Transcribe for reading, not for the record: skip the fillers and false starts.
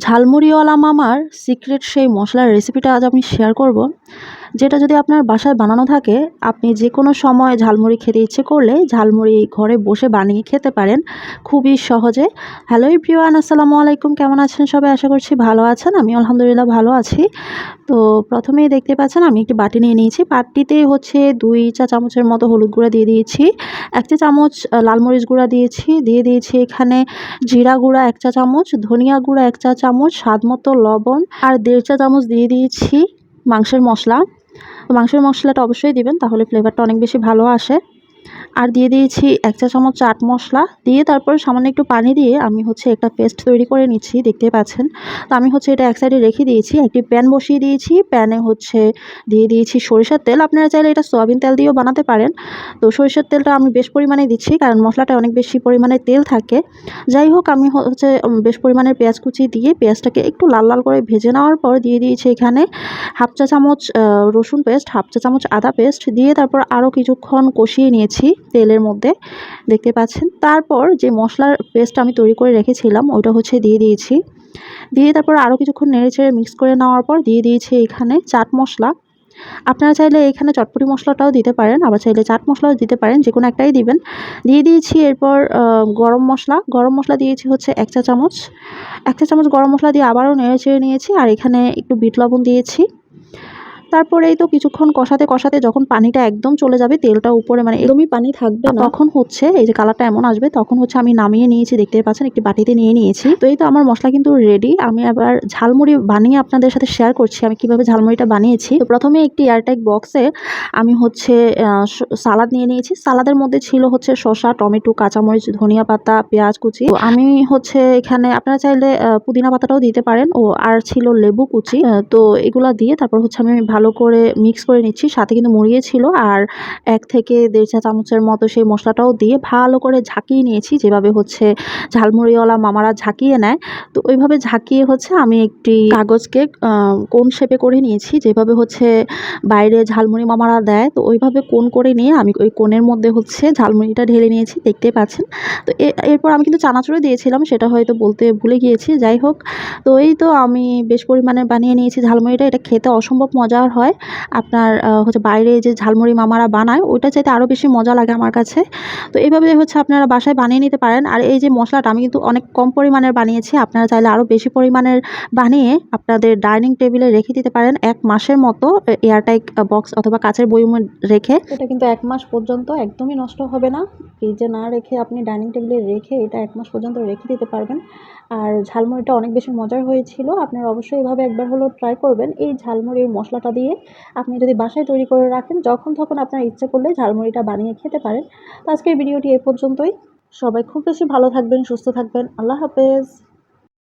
ঝালমুড়িওয়ালা মামার সিক্রেট সেই মশলার রেসিপিটা আজ আমি শেয়ার করব, যেটা যদি আপনার বাসায় বানানো থাকে আপনি যে কোনো সময় ঝালমুড়ি খেতে ইচ্ছে করলে ঝালমুড়ি ঘরে বসে বানিয়ে খেতে পারেন খুবই সহজে। হ্যালো এভরিওয়ান, আসসালামু আলাইকুম। কেমন আছেন সবাই? আশা করছি ভালো আছেন। আমি আলহামদুলিল্লাহ ভালো আছি। তো প্রথমেই দেখতে পাচ্ছেন আমি একটি বাটি নিয়ে নিয়েছি। বাটিতে হচ্ছে 2 চা চামচের মতো হলুদ গুঁড়া দিয়ে দিয়েছি, 1 চা চামচ লাল মরিচ গুঁড়া দিয়ে দিয়েছি এখানে জিরা গুঁড়া 1 চা চামচ, ধনিয়া গুঁড়া 1 চা চামচ, স্বাদ মতো লবণ আর 1.5 চা চামচ দিয়ে দিয়েছি মাংসের মশলা। তো মাংসের মশলাটা অবশ্যই দিবেন, তাহলে ফ্লেভারটা অনেক বেশি ভালো আসে। আর দিয়ে দিয়েছি 1 চা চামচ চাট মশলা, দিয়ে তারপর সামান্য একটু পানি দিয়ে আমি হচ্ছে একটা পেস্ট তৈরি করে নিচ্ছি, দেখতেই পাচ্ছেন। তো আমি হচ্ছে এটা এক সাইডে রেখে দিয়েছি। একটি প্যান বসিয়ে দিয়েছি, প্যানে হচ্ছে দিয়ে দিয়েছি সরিষার তেল। আপনারা চাইলে এটা সয়াবিন তেল দিয়েও বানাতে পারেন। তো সরিষার তেলটা আমি বেশ পরিমাণে দিচ্ছি, কারণ মশলাটা অনেক বেশি পরিমাণে তেল থাকে। যাই হোক, আমি হচ্ছে বেশ পরিমাণের পেঁয়াজ কুচি দিয়ে পেঁয়াজটাকে একটু লাল লাল করে ভেজে নেওয়ার পর দিয়ে দিয়েছি এখানে 1/2 চা চামচ রসুন পেস্ট, 1/2 চা চামচ আদা পেস্ট দিয়ে তারপর আরও কিছুক্ষণ কষিয়ে নিয়েছি তেলের মধ্যে, দেখতে পাচ্ছেন। তারপর যে মশলার পেস্টটা আমি তৈরি করে রেখেছিলাম ওইটা হচ্ছে দিয়ে দিয়েছি। দিয়ে তারপর আরও কিছুক্ষণ নেড়েচেড়ে মিক্স করে নেওয়ার পর দিয়ে দিয়েছি এখানে চাট মশলা। আপনারা চাইলে এখানে চটপটি মশলাটাও দিতে পারেন, আবার চাইলে চাট মশলাও দিতে পারেন, যে কোনো একটাই দিবেন। দিয়ে দিয়েছি এরপর গরম মশলা দিয়েছি হচ্ছে 1 চা চামচ। 1 চা চামচ গরম মশলা দিয়ে আবারও নেড়েচেড়ে নিয়েছি, আর এখানে একটু বিট লবণ দিয়েছি। তারপরেই তো কিছুক্ষণ কষাতে কষাতে যখন পানিটা একদম চলে যাবে, তেলটা উপরে মানে একদমই পানি থাকবে না, তখন হচ্ছে এই যে কালারটা এমন আসবে, তখন হচ্ছে আমি নামিয়ে নিয়েছি, দেখতে পাচ্ছেন একটি বাটিতে নিয়ে নিয়েছি। তো এই তো আমার মশলা কিন্তু রেডি। আমি আবার ঝালমুড়ি বানিয়ে আপনাদের সাথে শেয়ার করছি আমি কিভাবে ঝালমুড়িটা বানিয়েছি। তো প্রথমে একটি এয়ারটাইট বক্সে আমি হচ্ছে সালাদ নিয়ে নিয়েছি। সালাদের মধ্যে ছিল হচ্ছে শসা, টমেটো, কাঁচামরিচ, ধনিয়া পাতা, পেঁয়াজ কুচি। তো আমি হচ্ছে এখানে আপনারা চাইলে পুদিনা পাতাটাও দিতে পারেন, আর ছিল লেবু কুচি। তো এগুলা দিয়ে তারপর হচ্ছে আমি ভালো করে মিক্স করে নিচ্ছি। সাথে কিন্তু মুড়িয়ে ছিল, আর 1 থেকে 1.5 চা চামচের মতো সেই মশলাটাও দিয়ে ভালো করে ঝাঁকিয়ে নিয়েছি, যেভাবে হচ্ছে ঝালমুড়িওয়ালা মামারা ঝাঁকিয়ে নেয়। তো ওইভাবে ঝাঁকিয়ে হচ্ছে আমি একটি কাগজকে কোন শেপে করে নিয়েছি, যেভাবে হচ্ছে বাইরে ঝালমুড়ি মামারা দেয়। তো ওইভাবে কোন করে নিয়ে আমি ওই কোণের মধ্যে হচ্ছে ঝালমুড়িটা ঢেলে নিয়েছি, দেখতেই পাচ্ছেন। তো এরপর আমি কিন্তু চানাচুরও দিয়েছিলাম, সেটা হয়তো বলতে ভুলে গিয়েছি। যাই হোক, তো এই তো আমি বেশ পরিমাণে বানিয়ে নিয়েছি ঝালমুড়িটা। এটা খেতে অসম্ভব মজার হয়। আপনার হচ্ছে বাইরে যে ঝালমুড়ি মামারা বানায় ওইটা চাইতে আরও বেশি মজা লাগে আমার কাছে। তো এইভাবে হচ্ছে আপনারা বাসায় বানিয়ে নিতে পারেন। আর এই যে মশলাটা আমি কিন্তু অনেক কম পরিমাণের বানিয়েছি, আপনারা চাইলে আরও বেশি পরিমাণের বানিয়ে আপনাদের ডাইনিং টেবিলে রেখে দিতে পারেন 1 মাসের মতো, এয়ারটাইট বক্স অথবা কাঁচের বয়মে রেখে। এটা কিন্তু 1 মাস পর্যন্ত একদমই নষ্ট হবে না। ফ্রিজে না রেখে আপনি ডাইনিং টেবিলে রেখে এটা 1 মাস পর্যন্ত রেখে দিতে পারবেন। আর ঝালমুড়িটা অনেক বেশি মজার হয়েছিল। আপনারা অবশ্যই এভাবে একবার হলেও ট্রাই করবেন। এই ঝালমুড়ির মশলাটা দিয়ে আপনি যদি বাসায় তৈরি করে রাখেন, যখন তখন আপনার ইচ্ছে করলে ঝালমুড়িটা বানিয়ে খেতে পারেন। তো আজকের ভিডিওটি এ পর্যন্তই। সবাই খুব বেশি ভালো থাকবেন, সুস্থ থাকবেন। আল্লাহ হাফেজ।